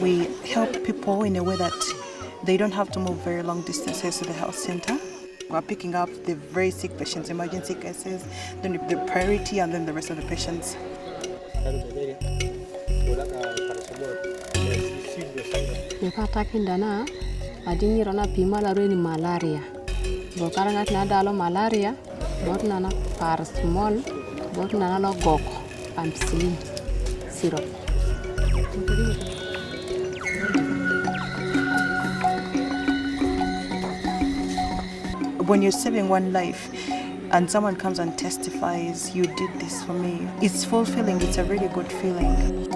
We help people in a way that they don't have to move very long distances to the health center. We're picking up the very sick patients, emergency cases, then the priority, and then the rest of the patients. Nipata adini rona pima la ni malaria. Bokaranga na dalo malaria, bot nana paracetamol, bot nana lo goko, ampicillin syrup. When you're saving one life and someone comes and testifies, you did this for me, it's fulfilling, it's a really good feeling.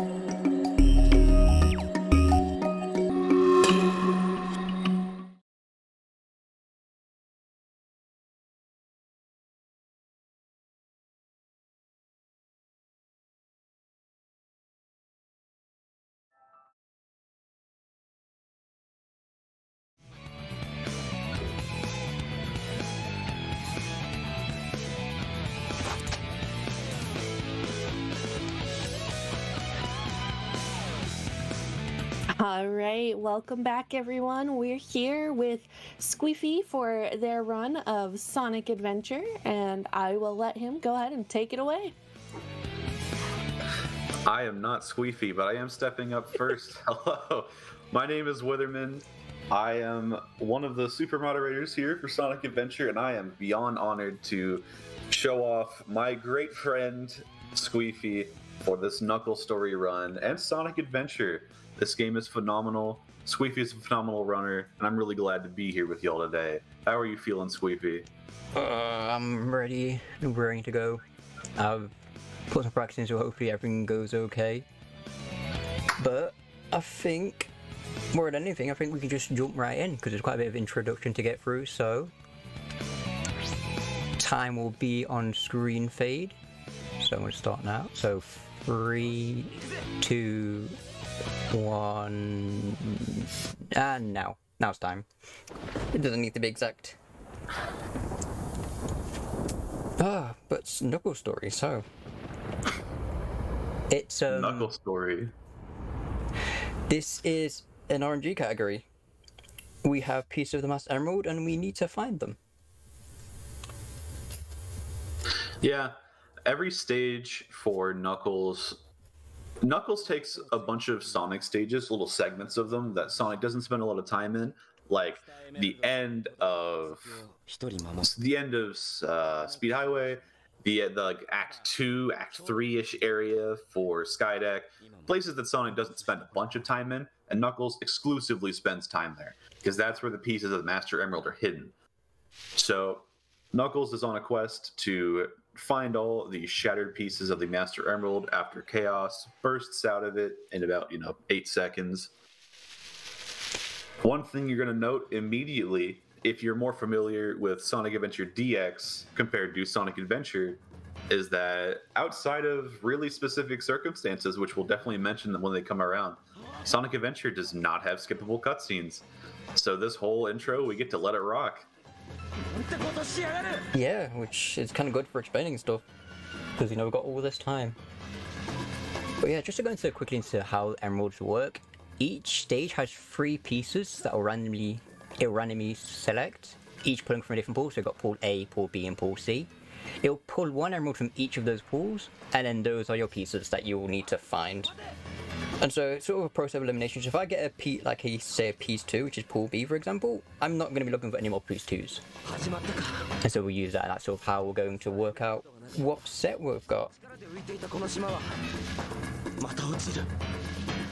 All right, welcome back everyone. We're here with Sqeefy for their run of Sonic Adventure, and I will let him go ahead and take it away. I am not Sqeefy, but I am stepping up first. Hello, my name is Witherman. I am one of the super moderators here for Sonic Adventure, and I am beyond honored to show off my great friend Sqeefy for this Knuckles story run and Sonic Adventure. This game is phenomenal. Sqeefy is a phenomenal runner, and I'm really glad to be here with y'all today. How are you feeling, Sqeefy? I'm ready and raring to go. I've put some practice in, so hopefully everything goes okay. But I think, more than anything, I think we can just jump right in, because there's quite a bit of introduction to get through, so... Time will be on screen fade. So I'm going to start now. So 3, 2... 1 and now it's time. It doesn't need to be exact. But it's Knuckles story, so it's Knuckles story. This is an RNG category. We have pieces of the Master Emerald and we need to find them. Yeah, every stage for Knuckles takes a bunch of Sonic stages, little segments of them that Sonic doesn't spend a lot of time in, like the end of Speed Highway, the like Act 2, Act 3-ish area for Skydeck, places that Sonic doesn't spend a bunch of time in, and Knuckles exclusively spends time there, because that's where the pieces of the Master Emerald are hidden. So Knuckles is on a quest to find all the shattered pieces of the Master Emerald after Chaos bursts out of it in about 8 seconds. One thing you're going to note immediately, if you're more familiar with Sonic Adventure DX compared to Sonic Adventure, is that outside of really specific circumstances, which we'll definitely mention them when they come around, Sonic Adventure does not have skippable cutscenes. So this whole intro, we get to let it rock. Yeah, which is kind of good for explaining stuff, because we've got all this time. But yeah, just to go quickly into how emeralds work, each stage has 3 pieces that will randomly select, each pulling from a different pool. So you've got pool A, pool B, and pool C. It'll pull 1 emerald from each of those pools, and then those are your pieces that you will need to find. And so, sort of a process of elimination. So if I get a say a piece 2, which is pool B, for example, I'm not going to be looking for any more piece 2s. And so we'll use that, and that's sort of how we're going to work out what set we've got.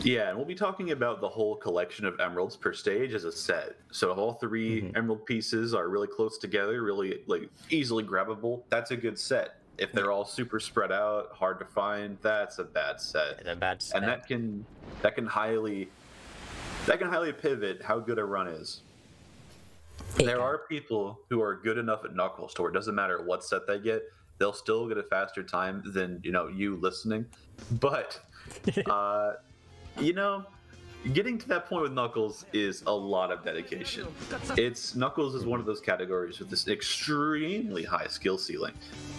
Yeah, and we'll be talking about the whole collection of emeralds per stage as a set. So if all 3 emerald pieces are really close together, really like easily grabbable, that's a good set. If they're all super spread out, hard to find, that's a bad set. It's a bad set. And that can highly pivot how good a run is. There are people who are good enough at Knuckles to where it doesn't matter what set they get, they'll still get a faster time than you listening. But getting to that point with Knuckles is a lot of dedication. Knuckles is one of those categories with this extremely high skill ceiling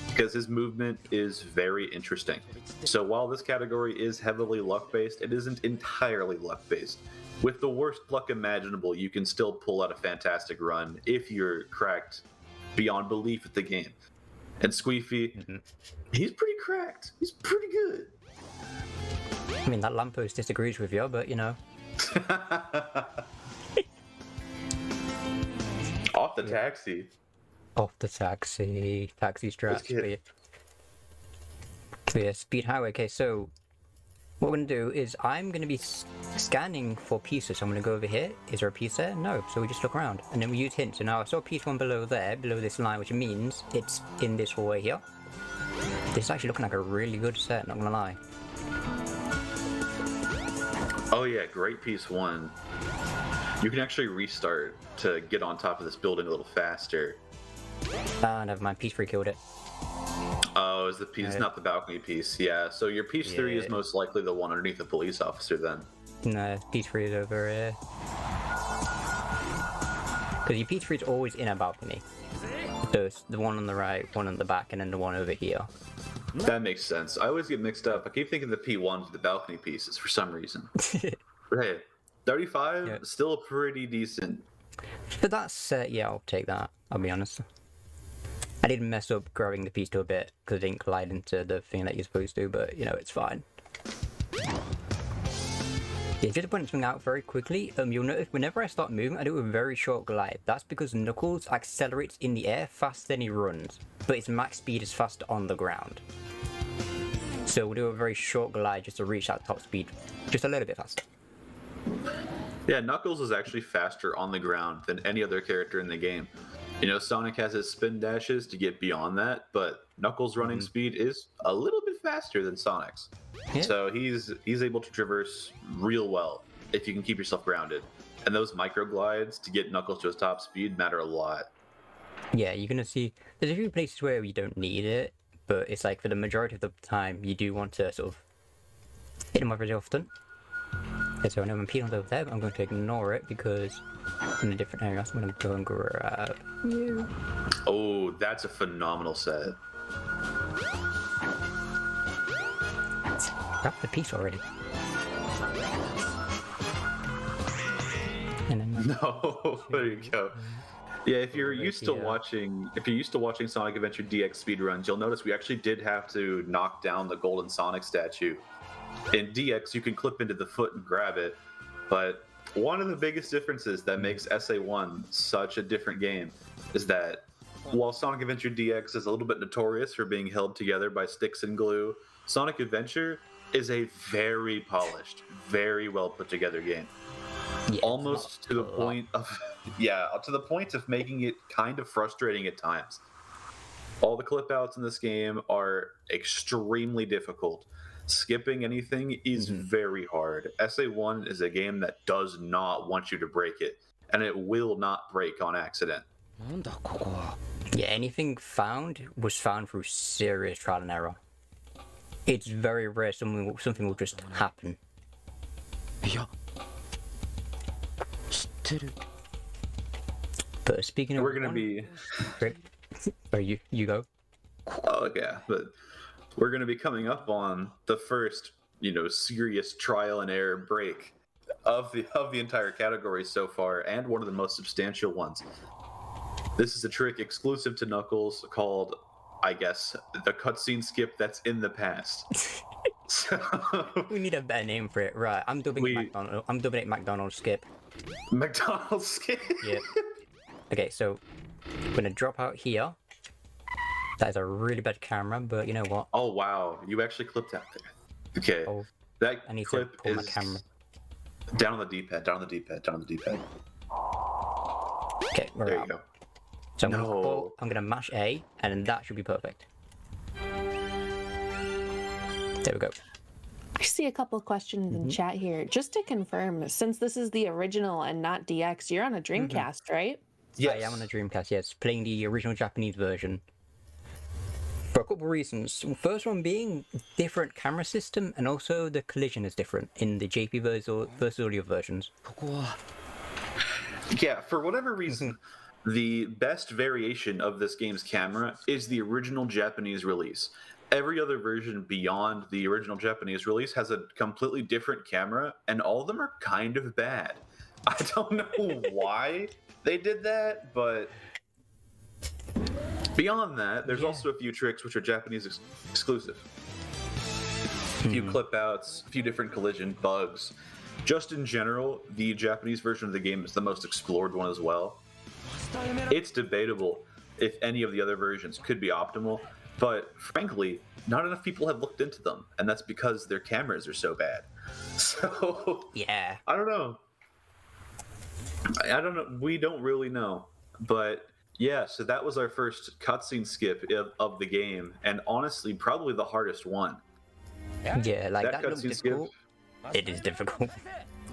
because his movement is very interesting. So while this category is heavily luck-based, it isn't entirely luck-based. With the worst luck imaginable, you can still pull out a fantastic run if you're cracked beyond belief at the game. And Sqeefy, he's pretty cracked. He's pretty good. I mean, that lamppost disagrees with you, but Off the taxi. Off the taxi straps. So yeah, speed highway. Okay, so what we're gonna do is I'm gonna be scanning for pieces. So I'm gonna go over here. Is there a piece there? No. So we just look around, and then we use hints. So now I saw piece 1 below there, below this line, which means it's in this hallway here. This is actually looking like a really good set. Not gonna lie. Oh yeah, great piece 1. You can actually restart to get on top of this building a little faster. Never mind. Piece 3 killed it. Oh, is the piece not the balcony piece? Yeah. So your piece 3 is most likely the one underneath the police officer then. No, piece 3 is over here. Because your piece 3 is always in a balcony. So it's the one on the right, one on the back, and then the one over here. That makes sense. I always get mixed up. I keep thinking the P1s are the balcony pieces for some reason. But hey, 35 still pretty decent. For that set, yeah, I'll take that. I'll be honest. I did mess up grabbing the piece 2 a bit because it didn't collide into the thing that you're supposed to, but it's fine. Yeah, just to point something out very quickly, you'll notice whenever I start moving, I do a very short glide. That's because Knuckles accelerates in the air faster than he runs, but his max speed is faster on the ground. So we'll do a very short glide just to reach that top speed, just a little bit faster. Yeah, Knuckles is actually faster on the ground than any other character in the game. Sonic has his spin dashes to get beyond that, but Knuckles' running speed is a little bit faster than Sonic's. Yeah. So he's able to traverse real well if you can keep yourself grounded. And those micro glides to get Knuckles to his top speed matter a lot. Yeah, you're gonna see there's a few places where you don't need it, but it's like for the majority of the time you do want to sort of hit them very often. Okay, so I know when Peter's over there, but I'm going to ignore it because I'm in a different area, so I'm going to go and grab you. Oh, that's a phenomenal set. Grab the piece already. And then, no, there you go. Yeah, if you're used to watching Sonic Adventure DX speedruns, you'll notice we actually did have to knock down the golden Sonic statue. In DX, you can clip into the foot and grab it, but one of the biggest differences that makes SA1 such a different game is that while Sonic Adventure DX is a little bit notorious for being held together by sticks and glue, Sonic Adventure is a very polished, very well put together game. Yeah, almost to the point of making it kind of frustrating at times. All the clip outs in this game are extremely difficult. Skipping anything is very hard. SA1 is a game that does not want you to break it, and it will not break on accident. Yeah, anything found was found through serious trial and error. It's very rare something will just happen. But speaking of, we're gonna be. Or you go. Oh yeah, but we're gonna be coming up on the first, serious trial and error break of the entire category so far, and one of the most substantial ones. This is a trick exclusive to Knuckles called, I guess, the cutscene skip that's in the past. So We need a better name for it. Right, I'm dubbing it McDonald's. I'm dubbing it McDonald's skip. McDonald's skip. Yep. Okay, so I'm gonna drop out here. That is a really bad camera, but you know what? Oh wow, you actually clipped out there. Okay, Oh, that I need to clip pull my is camera. down on the D-pad. Down on the D-pad. Down on the D-pad. Okay, we're There you out. go. So No. I'm gonna mash A, and then that should be perfect. There we go. I see a couple of questions in chat here. Just to confirm, since this is the original and not DX, you're on a Dreamcast, right? Yes. I am on a Dreamcast, yes, playing the original Japanese version. For a couple of reasons. First one being different camera system, and also the collision is different in the JP versus audio versions. Yeah, for whatever reason, the best variation of this game's camera is the original Japanese release. Every other version beyond the original Japanese release has a completely different camera, and all of them are kind of bad. I don't know why they did that, but beyond that, there's also a few tricks which are Japanese exclusive. A few clip outs, a few different collision bugs. Just in general, the Japanese version of the game is the most explored one as well. It's debatable if any of the other versions could be optimal, but frankly, not enough people have looked into them, and that's because their cameras are so bad. So, Yeah. I don't know. I don't know. We don't really know. But yeah, so that was our first cutscene skip of the game, and honestly, probably the hardest one. Yeah, like That that looks cutscene skip, difficult. It is difficult.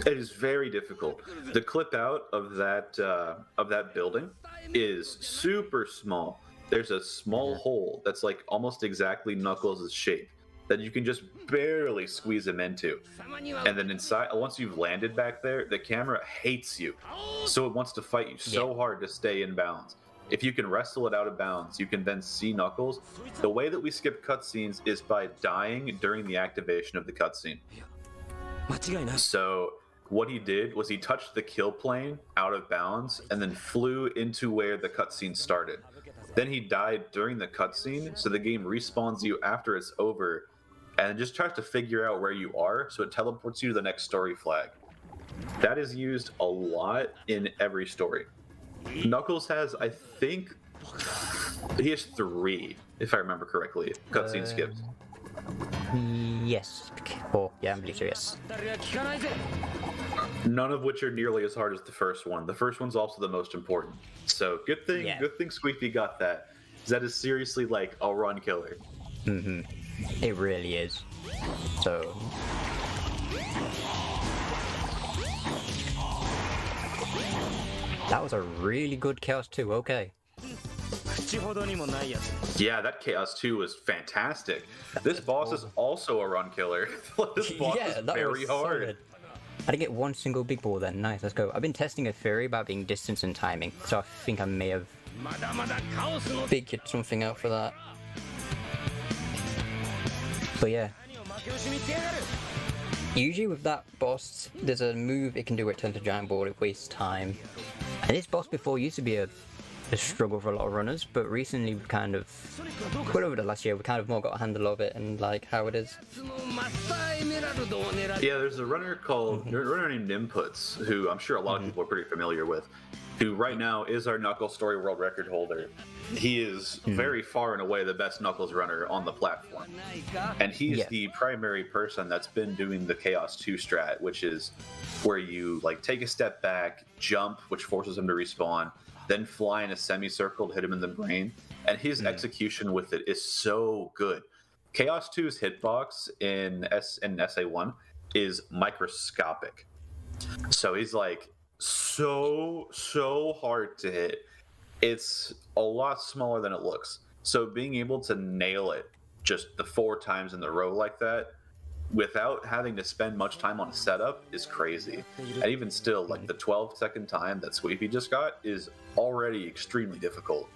it is very difficult. The clip out of that building is super small. There's a small hole that's like almost exactly Knuckles' shape that you can just barely squeeze him into. And then inside, once you've landed back there, the camera hates you. So it wants to fight you so hard to stay in bounds. If you can wrestle it out of bounds, you can then see Knuckles. The way that we skip cutscenes is by dying during the activation of the cutscene. So what he did was he touched the kill plane out of bounds and then flew into where the cutscene started. Then he died during the cutscene, so the game respawns you after it's over and just tries to figure out where you are, so it teleports you to the next story flag. That is used a lot in every story. Knuckles has, I think, he has 3, if I remember correctly, cutscene skips. Yes. Oh, yeah, I believe so, yes. None of which are nearly as hard as the first one. The first one's also the most important. So good thing Squeefy got that. That is seriously like a run killer. It really is. So that was a really good Chaos 2, okay. Yeah, that Chaos 2 was fantastic. This boss is also a run killer. This boss is very hard. Solid. I didn't get one single big ball then. Nice, let's go. I've been testing a theory about being distance and timing, so I think I may have figured something out for that. But yeah. Usually with that boss, there's a move it can do where it turns a giant ball, it wastes time. And this boss before used to be a struggle for a lot of runners, but recently we've kind of, well, over the last year, we kind of more got a handle of it and like how it is. Yeah, there's a runner named Inputs, who I'm sure a lot of people are pretty familiar with, who right now is our Knuckles Story World Record holder. He is very far and away the best Knuckles runner on the platform. And he's the primary person that's been doing the Chaos 2 strat, which is where you like take a step back, jump, which forces him to respawn, then fly in a semicircle to hit him in the brain. And his execution with it is so good. Chaos 2's hitbox in SA1 is microscopic. So he's like so hard to hit. It's a lot smaller than it looks. So being able to nail it just the 4 times in a row like that without having to spend much time on a setup is crazy. And even still, like the 12-second time that Squeefy just got is already extremely difficult.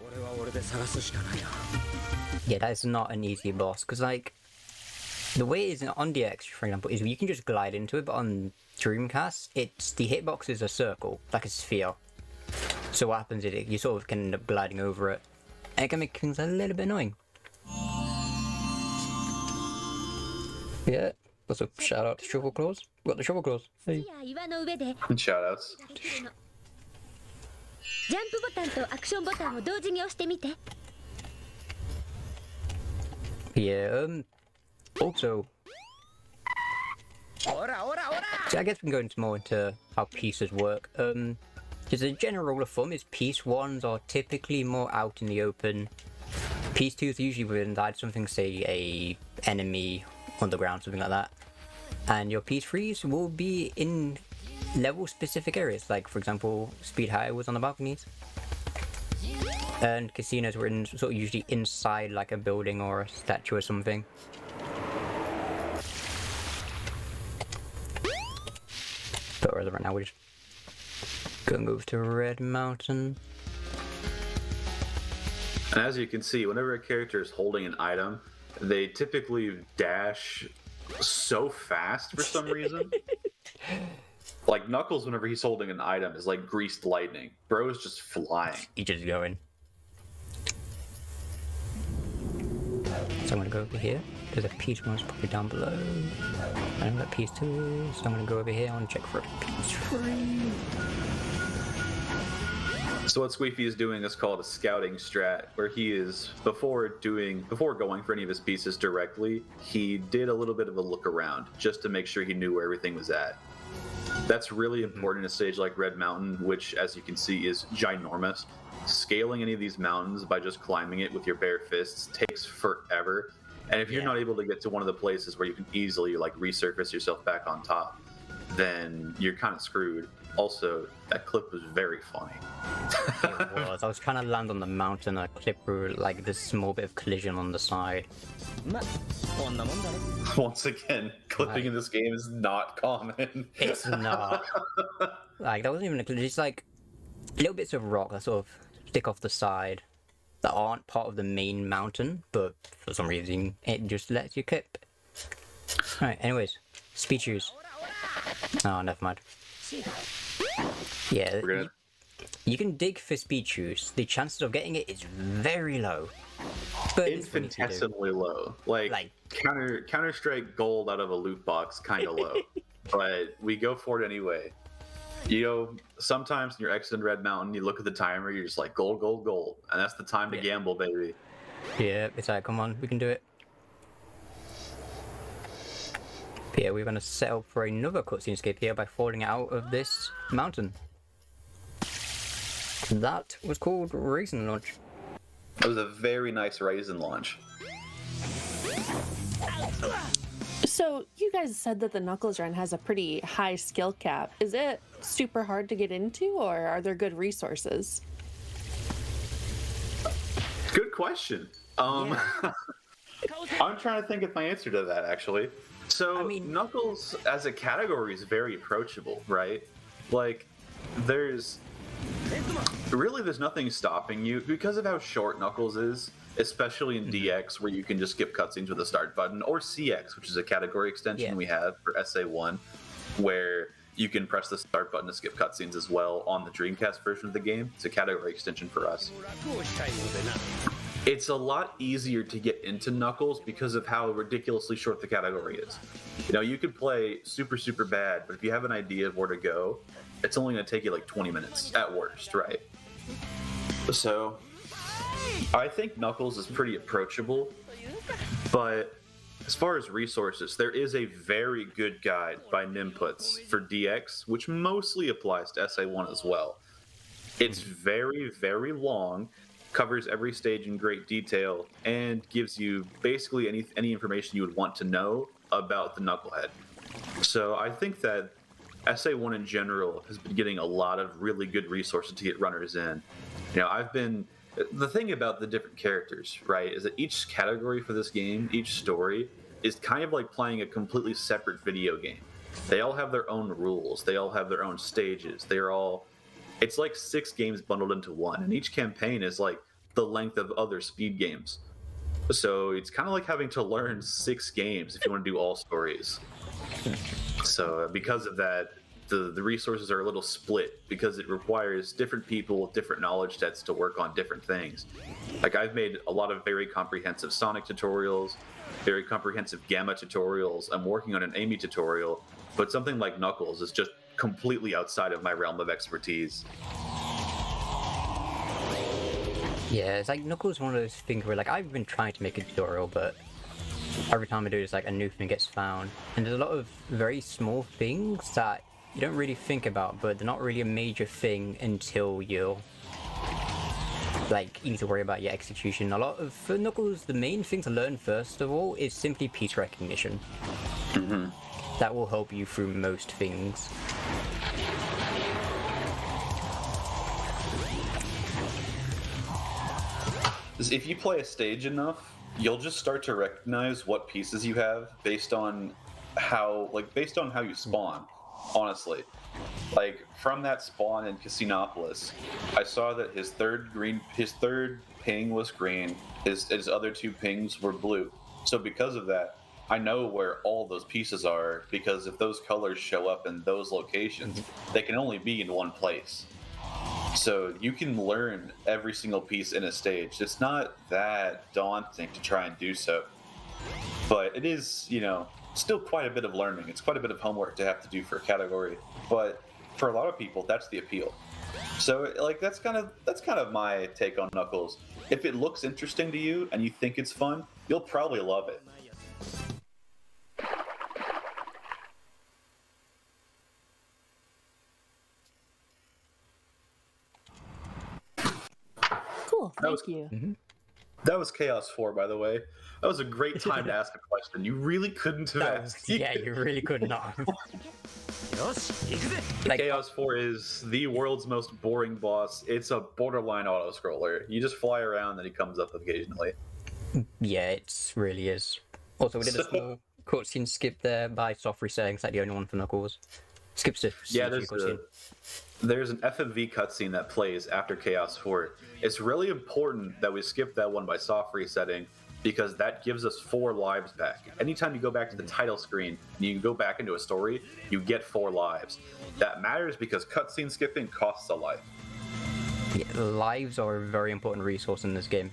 Yeah, that is not an easy boss, because like, the way it is on DX, for example, is you can just glide into it, but on Dreamcast, the hitbox is a circle, like a sphere. So what happens is you sort of can end up gliding over it, and it can make things a little bit annoying. Yeah. Also, shout out to Shovel Claws. We got the Shovel Claws. Hey. や岩の上で And shoutouts. できるのジャンプボタンとアクションボタンを同時に押してみて Yeah. Also. So I guess we can go into more into how pieces work. Just a general rule of thumb is piece 1s are typically more out in the open. Piece 2s are usually within something, say a enemy on the ground, something like that. And your piece 3s will be in level specific areas, like for example, Speed High was on the balconies. And casinos were in sort of usually inside like a building or a statue or something. But right now we're just gonna move to Red Mountain. And as you can see, whenever a character is holding an item, they typically dash so fast for some reason. Like Knuckles, whenever he's holding an item, is like greased lightning. Bro is just flying. He's just going. So I'm gonna go over here. There's a piece 1's probably down below. I know that piece 2 is, so I'm gonna go over here and check for a piece 3. So what Squeefy is doing is called a scouting strat, where he is before going for any of his pieces directly, he did a little bit of a look around just to make sure he knew where everything was at. That's really important in a stage like Red Mountain, which, as you can see, is ginormous. Scaling any of these mountains by just climbing it with your bare fists takes forever. And if you're not able to get to one of the places where you can easily like resurface yourself back on top, then you're kind of screwed. Also, that clip was very funny. It was. I was trying to land on the mountain, I clipped through like this small bit of collision on the side. Once again, clipping in this game is not common. It's not. Like, that wasn't even a collision, it's like little bits of rock that sort of stick off the side that aren't part of the main mountain, but for some reason it just lets you clip. Alright, anyways, speed shoes. Oh, never mind. Yeah, you can dig for speed shoes. The chances of getting it is very low. But Infinitesimally low. Like Counter-Strike gold out of a loot box, kind of low. But we go for it anyway. You know, sometimes when you're exiting Red Mountain, you look at the timer, you're just like, gold, gold, gold. And that's the time to gamble, baby. Yeah, it's like, come on, we can do it. But yeah, we're going to set up for another cutscene escape here by falling out of this mountain. That was called Raisin Launch. It was a very nice Raisin launch. So, you guys said that the Knuckles run has a pretty high skill cap. Is it super hard to get into, or are there good resources? Good question. I'm trying to think of my answer to that, actually. So, I mean, Knuckles as a category is very approachable, right? Like, there's nothing stopping you because of how short Knuckles is, especially in DX, where you can just skip cutscenes with a start button, or CX, which is a category extension we have for SA1, where you can press the start button to skip cutscenes as well on the Dreamcast version of the game. It's a category extension for us. It's a lot easier to get into Knuckles because of how ridiculously short the category is. You know, you could play super, super bad, but if you have an idea of where to go, it's only going to take you like 20 minutes at worst, right? So, I think Knuckles is pretty approachable, but as far as resources, there is a very good guide by Ninputs for DX, which mostly applies to SA1 as well. It's very, very long, covers every stage in great detail, and gives you basically any information you would want to know about the Knucklehead. So I think that SA1 in general has been getting a lot of really good resources to get runners in. You know, the thing about the different characters, right, is that each category for this game, each story, is kind of like playing a completely separate video game. They all have their own rules. They all have their own stages. It's like 6 games bundled into one, and each campaign is like the length of other speed games. So it's kind of like having to learn 6 games if you want to do all stories. So because of that, the resources are a little split because it requires different people with different knowledge sets to work on different things. Like I've made a lot of very comprehensive Sonic tutorials, very comprehensive Gamma tutorials. I'm working on an Amy tutorial, but something like Knuckles is just completely outside of my realm of expertise. Yeah, it's like Knuckles is one of those things where like I've been trying to make a tutorial, but every time I do, it's like a new thing gets found. And there's a lot of very small things that you don't really think about, but they're not really a major thing until you need to worry about your execution. A lot of, for Knuckles, the main thing to learn first of all is simply piece recognition. Mm-hmm. That will help you through most things. If you play a stage enough, you'll just start to recognize what pieces you have based on how you spawn. Honestly, like from that spawn in Casinopolis, I saw that his third ping was green, his other two pings were blue. So because of that, I know where all those pieces are, because if those colors show up in those locations, they can only be in one place. So you can learn every single piece in a stage. It's not that daunting to try and do so, but it is, still quite a bit of learning. It's quite a bit of homework to have to do for a category, but for a lot of people, that's the appeal. So like that's kind of my take on Knuckles. If it looks interesting to you and you think it's fun, you'll probably love it. Cool. Thank you. Mm-hmm. That was Chaos 4, by the way. That was a great time to ask a question. You really couldn't have asked. Yeah, you really could not. Chaos 4 is the world's most boring boss. It's a borderline auto-scroller. You just fly around and he comes up occasionally. Yeah, it really is. Also, we did a small cutscene skip there by soft resetting. It's like the only one for Knuckles. Skips to there's an FMV cutscene that plays after Chaos 4. It's really important that we skip that one by soft resetting, because that gives us 4 lives back. Anytime you go back to the title screen and you go back into a story, you get 4 lives. That matters because cutscene skipping costs a life. Yeah, lives are a very important resource in this game.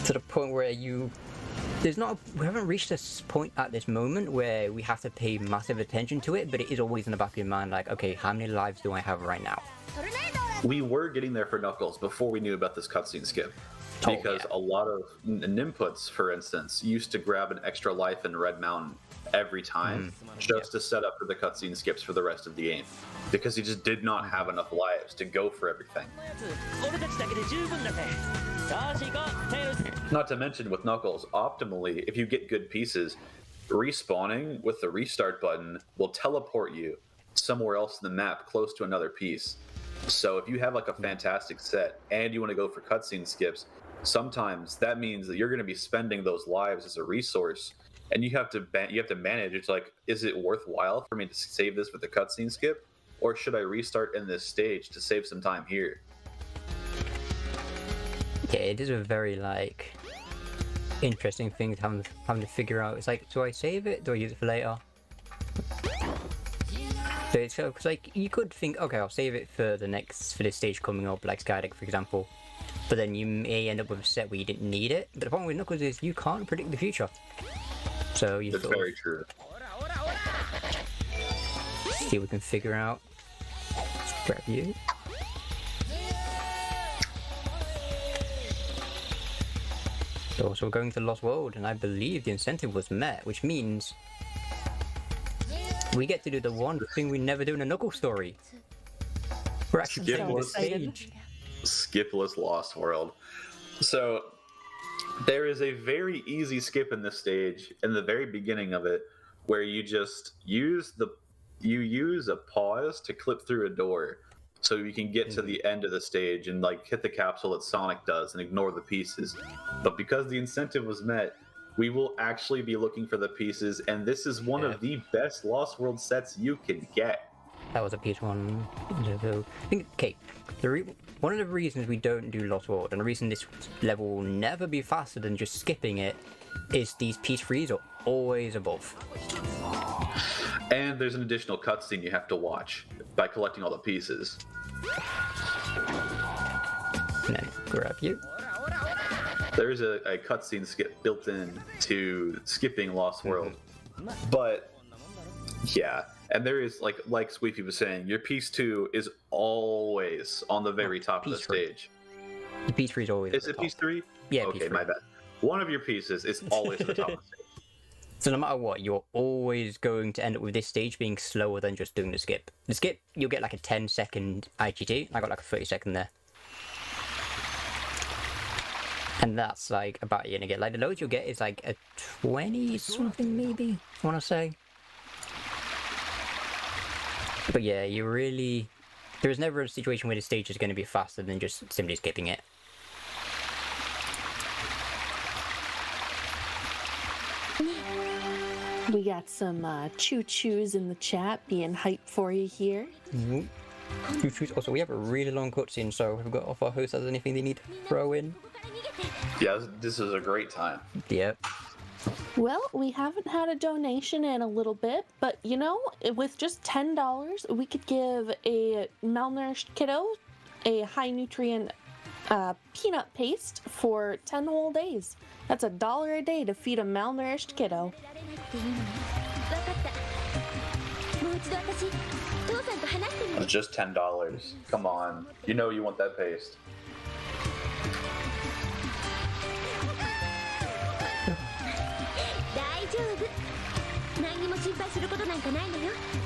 To the point where we haven't reached this point at this moment where we have to pay massive attention to it, but it is always in the back of your mind, like, okay, how many lives do I have right now? We were getting there for Knuckles before we knew about this cutscene skip. Because a lot of Ninputs, for instance, used to grab an extra life in Red Mountain every time to set up for the cutscene skips for the rest of the game. Because he just did not have enough lives to go for everything. Not to mention with Knuckles, optimally, if you get good pieces, respawning with the restart button will teleport you somewhere else in the map close to another piece. So if you have like a fantastic set and you want to go for cutscene skips, sometimes that means that you're going to be spending those lives as a resource, and you have to manage. It's like, is it worthwhile for me to save this with the cutscene skip, or should I restart in this stage to save some time here? Yeah, it is a very interesting thing having to figure out. It's like, do I save it? Do I use it for later? So it's like, you could think, okay, I'll save it for this stage coming up, like Skydeck, for example. But then you may end up with a set where you didn't need it. But the problem with Knuckles is you can't predict the future. So you That's very true. See what we can figure out. Let's grab you. So we're going to Lost World, and I believe the incentive was met, which means we get to do the one thing we never do in a Knuckles story. We're actually playing the stage. Skipless Lost World. So there is a very easy skip in this stage in the very beginning of it, where you just use a pause to clip through a door, so you can get to the end of the stage and hit the capsule that Sonic does and ignore the pieces. But because the incentive was met, we will actually be looking for the pieces, and this is one of the best Lost World sets you can get. That was a piece one. Okay, one of the reasons we don't do Lost World, and the reason this level will never be faster than just skipping it, is these piece 3s are always above. And there's an additional cutscene you have to watch by collecting all the pieces. And then grab you. There's a cutscene skip built in to skipping Lost World. But yeah, and there is like Squeefy was saying, your piece 2 is always on the very top of the stage. The piece 3 is always. Is it piece 3? Yeah. Okay, piece 3. my bad. One of your pieces is always at the top of the stage. So no matter what, you're always going to end up with this stage being slower than just doing the skip. The skip, you'll get like a 10-second IGT. I got like a 30-second there. And that's like about you're gonna get. Like the lowest you'll get is like a 20 something maybe, I wanna say. But yeah, you really, there is never a situation where the stage is gonna be faster than just simply skipping it. We got some choo-choos in the chat being hyped for you here. Also, we have a really long cutscene, so we've got off our host has anything they need to throw in. Yeah, this is a great time. Yep. Well, we haven't had a donation in a little bit, but you know, with just $10, we could give a malnourished kiddo a high nutrient peanut paste for 10 whole days. That's $1 a day to feed a malnourished kiddo. It's just $10. Come on. You know you want that paste.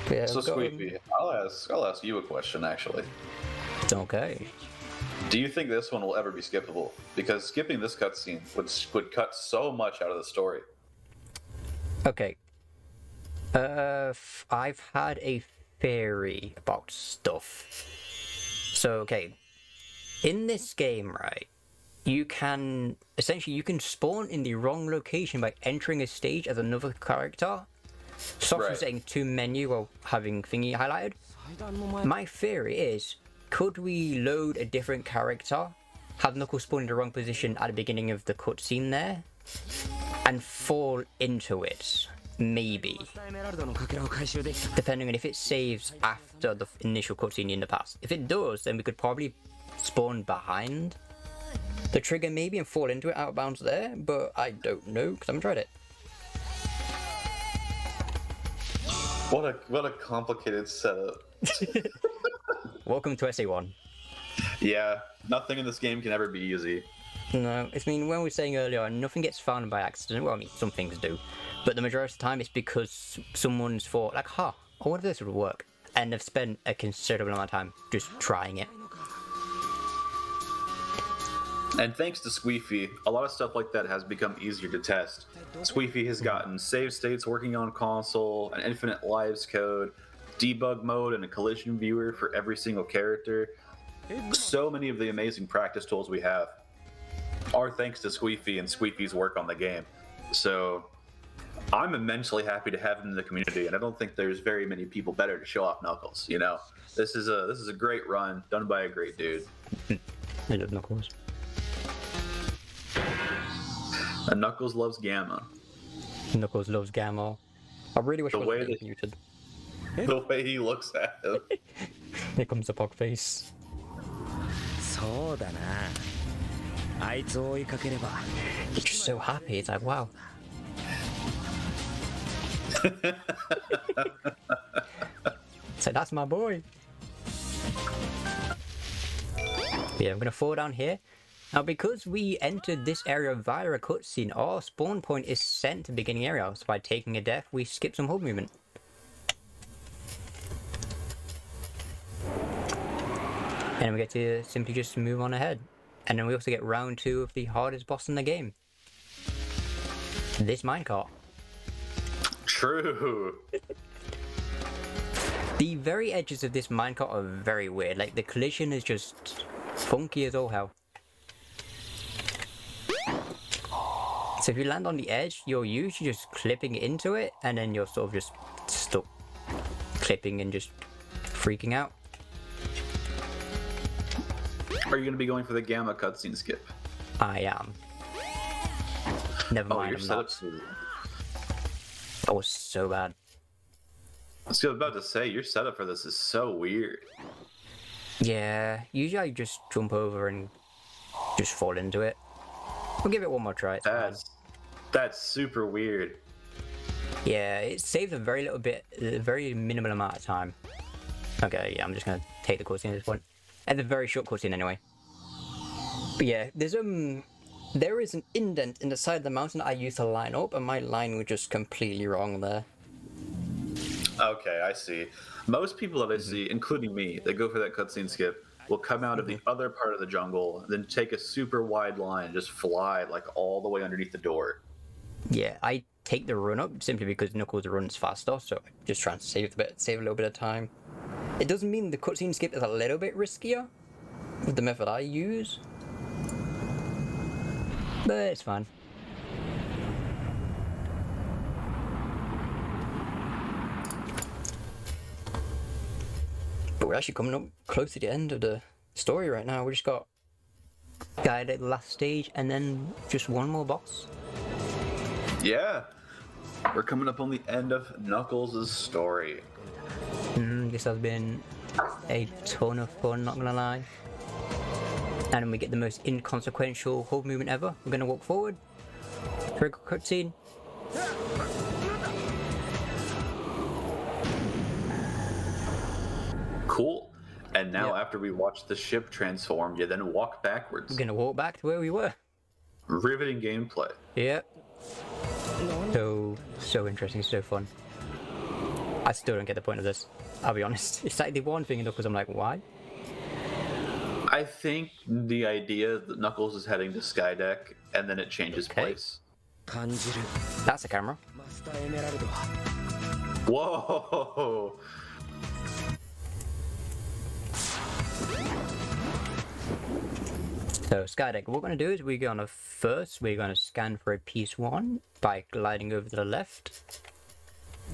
Yeah, So Squeefy, I'll ask you a question actually. Okay. Do you think this one will ever be skippable? Because skipping this cutscene would cut so much out of the story. Okay. I've had a theory about stuff. So, okay. In this game, right, you can spawn in the wrong location by entering a stage as another character. Stop from setting to menu while having thingy highlighted. My theory is, could we load a different character, have Knuckles spawn in the wrong position at the beginning of the cutscene there, and fall into it? Maybe. Depending on if it saves after the initial cutscene in the past. If it does, then we could probably spawn behind the trigger maybe and fall into it out of bounds there, but I don't know because I haven't tried it. What a complicated setup. Welcome to SA1. Yeah, nothing in this game can ever be easy. No, I mean, when we were saying earlier, nothing gets found by accident. Well, I mean, some things do. But the majority of the time, it's because someone's thought, like, I wonder if this would work. And they've spent a considerable amount of time just trying it. And thanks to Squeefy, a lot of stuff like that has become easier to test. Squeefy has gotten save states working on console, an infinite lives code, debug mode, and a collision viewer for every single character. So many of the amazing practice tools we have are thanks to Squeefy and Squeefy's work on the game. So I'm immensely happy to have him in the community, and I don't think there's very many people better to show off Knuckles. You know, this is a great run done by a great dude. I love Knuckles. And Knuckles loves Gamma. Knuckles loves Gamma. I really wish The I way wasn't that- muted. The way he looks at him. Here comes the pog face. He's just so happy. It's like, wow. So that's my boy. Yeah, I'm gonna fall down here. Now, because we entered this area via a cutscene, our spawn point is sent to the beginning area. So by taking a death, we skip some hub movement. And we get to simply just move on ahead. And then we also get round 2 of the hardest boss in the game. This minecart. True. The very edges of this minecart are very weird. Like, the collision is just funky as all hell. So if you land on the edge, you're usually just clipping into it, and then you're sort of just stuck clipping and just freaking out. Are you going to be going for the Gamma cutscene skip? I am. Never mind, your I'm not. setup's... That was so bad. was about to say, your setup for this is so weird. Yeah, usually I just jump over and just fall into it. We'll give it one more try. It's fine. That's super weird. Yeah, it saves a very minimal amount of time. Okay, yeah, I'm just gonna take the cutscene at this point. And a very short cutscene anyway. But yeah, there is an indent in the side of the mountain I used to line up, and my line was just completely wrong there. Okay, I see. Most people that I see, including me, that go for that cutscene skip, will come out of the other part of the jungle, then take a super wide line and just fly like all the way underneath the door. Yeah, I take the run up simply because Knuckles runs faster, so I just try and save a little bit of time. It doesn't mean the cutscene skip is a little bit riskier with the method I use, but it's fine. But we're actually coming up close to the end of the story right now. We just got guided at the last stage and then just one more boss. Yeah, we're coming up on the end of Knuckles' story. This has been a ton of fun, not gonna lie. And then we get the most inconsequential hold movement ever. We're gonna walk forward. Very good cutscene. Cool. And now after we watch the ship transform, you then walk backwards. We're gonna walk back to where we were. Riveting gameplay. Yep. So interesting, so fun. I still don't get the point of this, I'll be honest. It's like the one thing because I'm like, why? I think the idea that Knuckles is heading to Skydeck and then it changes place. That's a camera. Whoa! So Skydeck, what we're going to do is we're going to scan for a piece 1 by gliding over to the left.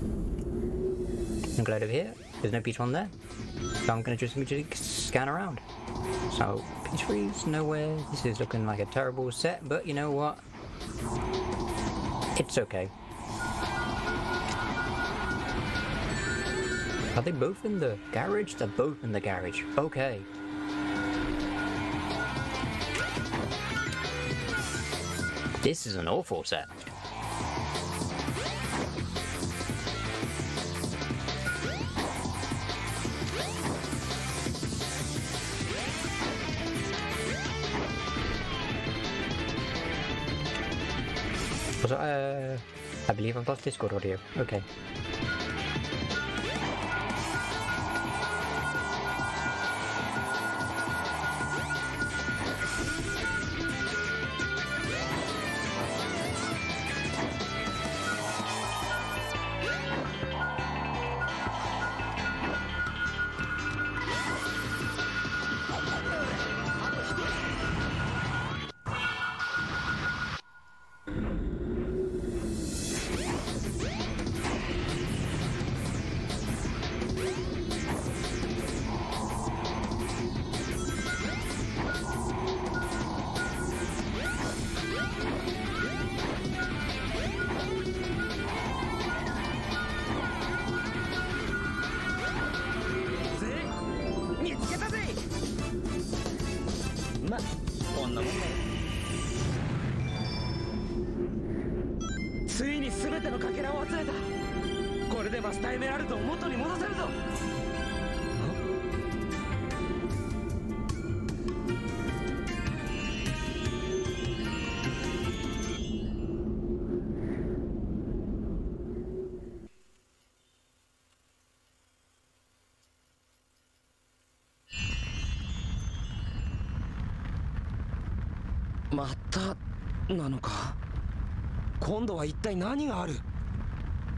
And glide over here. There's no piece 1 there. So I'm going to just scan around. So piece 3 is nowhere. This is looking like a terrible set, but you know what? It's okay. Are they both in the garage? They're both in the garage. Okay. This is an awful set. Was it, I believe I've lost Discord audio. Okay.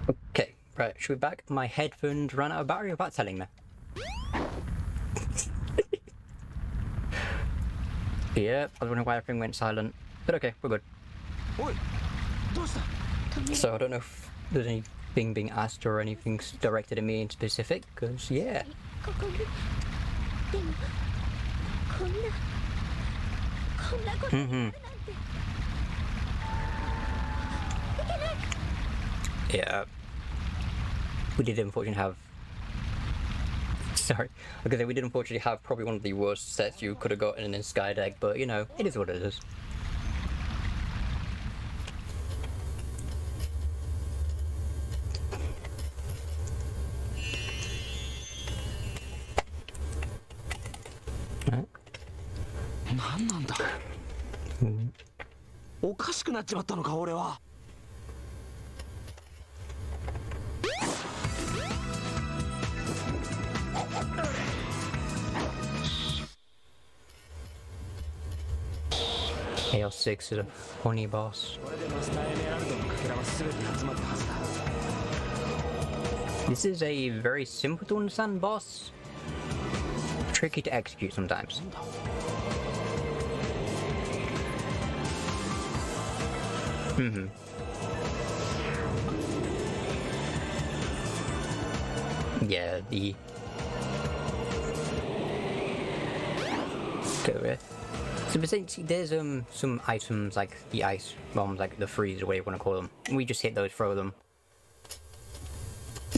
Okay, right, should we back? My headphones ran out of battery without telling me. Yep, I was wondering why everything went silent. But okay, we're good. So I don't know if there's anything being asked or anything directed at me in specific, because yeah. Yeah. We did unfortunately have Sorry, because we did unfortunately have probably one of the worst sets you could have gotten in Skydeck, but you know, it is what it is. Right. 何なんだ、おかしくなっちまったのか俺は。AL6 is a funny boss. This is a very simple to understand boss. Tricky to execute sometimes. Yeah, the... Go with. So basically, there's some items like the ice bombs, like the freeze or whatever you want to call them. We just hit those, throw them.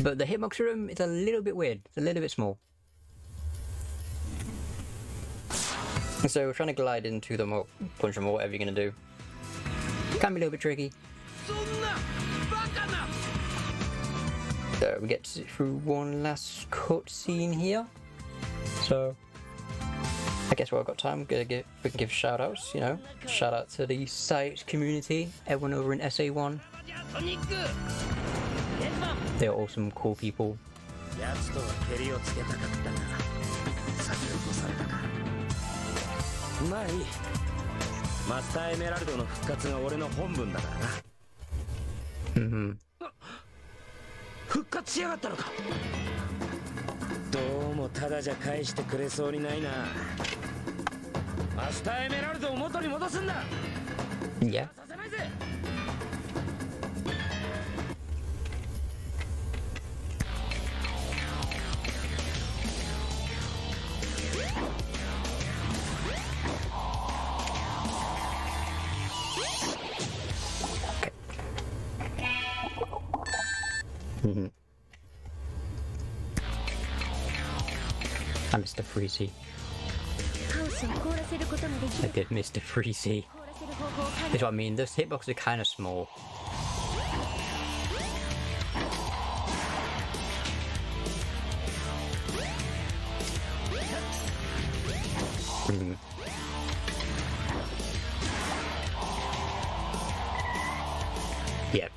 But the hitbox for them is a little bit weird. It's a little bit small. So we're trying to glide into them or punch them or whatever you're gonna do. Can be a little bit tricky. So we get through one last cutscene here. So I guess while I've got time, we can give shout outs, you know. Shout out to the site community, everyone over in SA1. They're awesome, cool people. Mm-hmm. 復活しやがったのか。どうもただじゃ返してくれそうにないな。マスターエメラルドを元に戻すんだ。いや。させないぜ。Mm-hmm. I'm Mr. Freezy. I did Mr. Freezy. That's what I mean, those hitboxes are kind of small. Yep.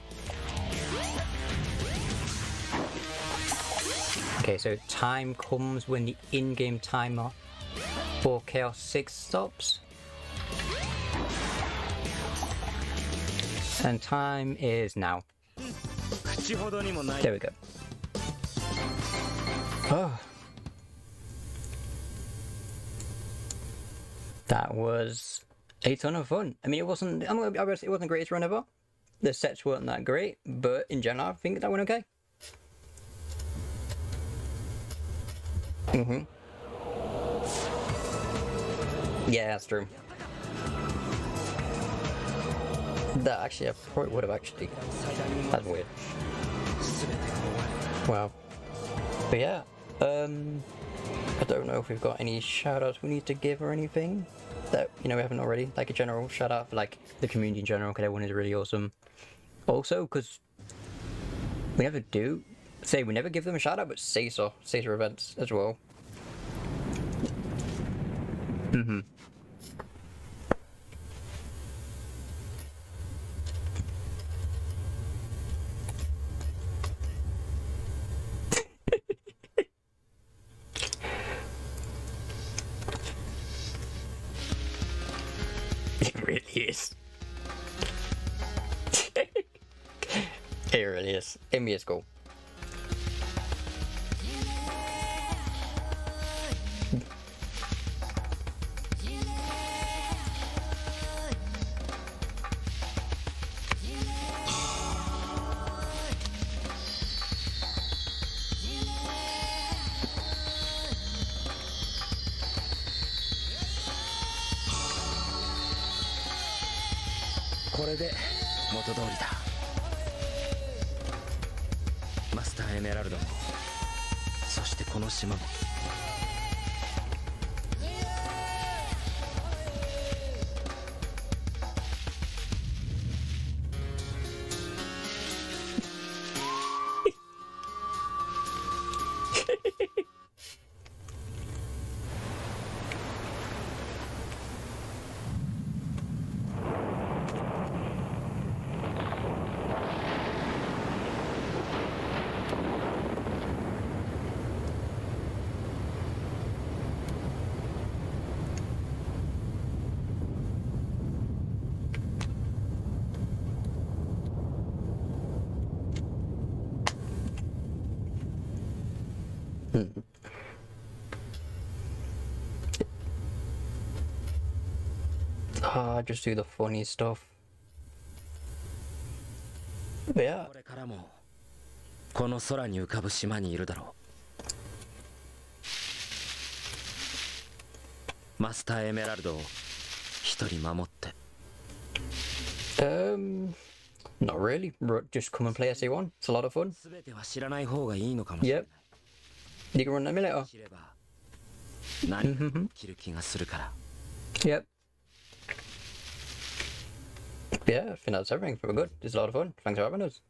Okay, so time comes when the in-game timer for Chaos 6 stops. And time is now. There we go. Oh. That was a ton of fun. I mean, it wasn't, I'm gonna be honest, it wasn't the greatest run ever. The sets weren't that great, but in general, I think that went okay. Mm-hmm. Yeah, that's true. That actually, I probably would have actually. That's weird. Wow. But yeah, I don't know if we've got any shout-outs we need to give or anything that, you know, we haven't already. Like a general shout-out for, like, the community in general, because everyone is really awesome. Also, because we never do. Say we never give them a shout out, but Caesar events as well. Mm-hmm. It really is. It really is. Amy is cool. Just do the funny stuff. Yeah. これからもこの空に浮かぶ島にいるだろう。マスターエメラルドを一人守って。Not really. Just come and play SA1. It's a lot of fun. 全ては知らない方がいいのかもしれない。Yep. You can run an emulator. 知れば何か起きる気がするから。Yep. Yeah, I think that's everything. Very good. It's a lot of fun. Thanks for having us.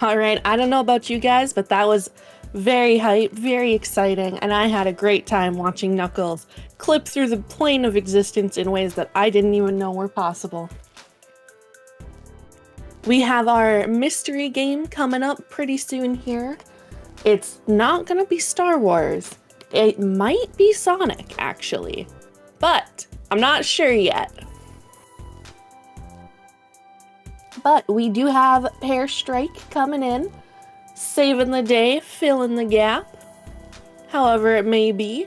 All right, I don't know about you guys, but that was very hype, very exciting, and I had a great time watching Knuckles clip through the plane of existence in ways that I didn't even know were possible. We have our mystery game coming up pretty soon here. It's not gonna be Star Wars. It might be Sonic, actually, but I'm not sure yet. But we do have Pear Strike coming in, saving the day, filling the gap, however it may be.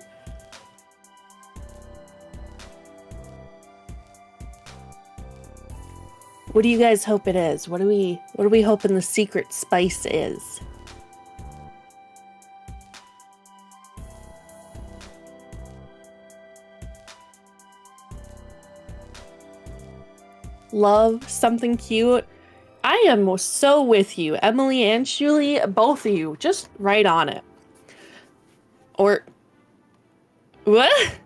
What do you guys hope it is? What are we hoping the secret spice is? Love something cute. I am so with you, Emily and Julie, both of you, just right on it. Or what?